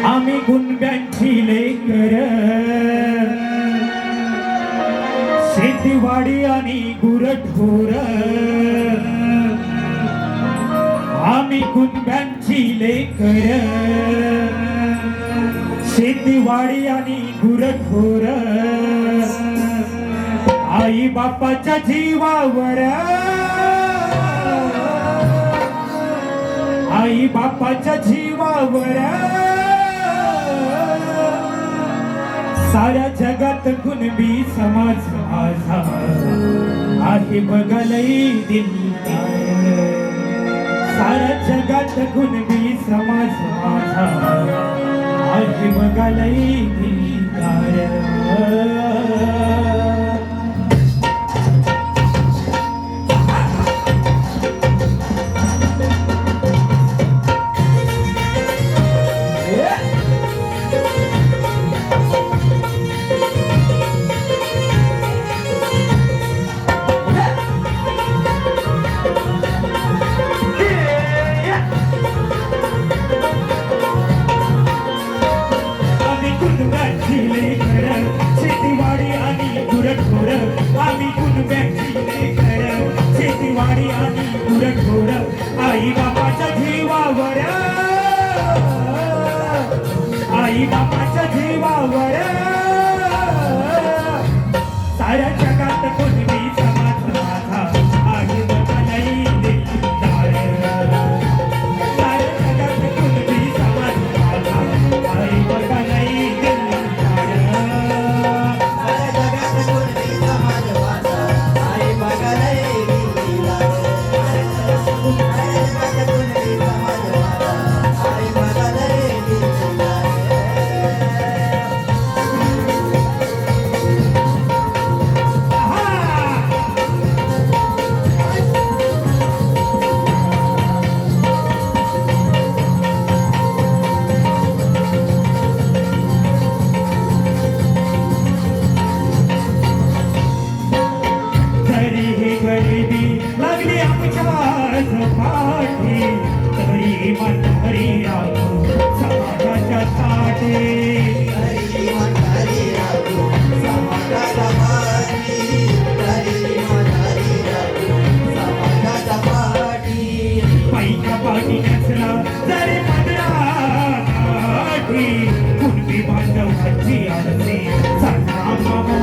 आम्ही कुणब्यांची लेकर, शेतीवाडी आणि गुरढोर, आम्ही कुणब्यांची लेकर, शेतीवाडी आणि गुरढोर, आई बापाच्या जीवावर, आई बापाच्या जीवावर, साऱ्या जगात कुणबी समाज माझा आहे बघलई दिलदार, साऱ्या जगात कुणबी समाज माझा आहे बघलई दिलदार. शेतीवाडी आणि गुरढोर, आम्ही कुणब्यांची लेकर, शेतीवाडी आणि गुरढोर, आई बापाच्या जीवावर, आई बापाच्या जीवावर, साऱ्या जगात कुणबी समाज माझा आहे बघलई दिलदार, साऱ्या जगात कुणबी समाज माझा आहे बघलई दिलदार. गरिबी लागली आमच्याच पाठी, तरी म्हातारी राहू समाजाच्या साठी, तरी म्हातारी राहू समाजाच्या पाठी, तरी म्हातारी राहू समाजाच्या पाठी, पायीच्या पाठी नसला तरी मराठी, कुणबी बांधवाची आरती साधा मामो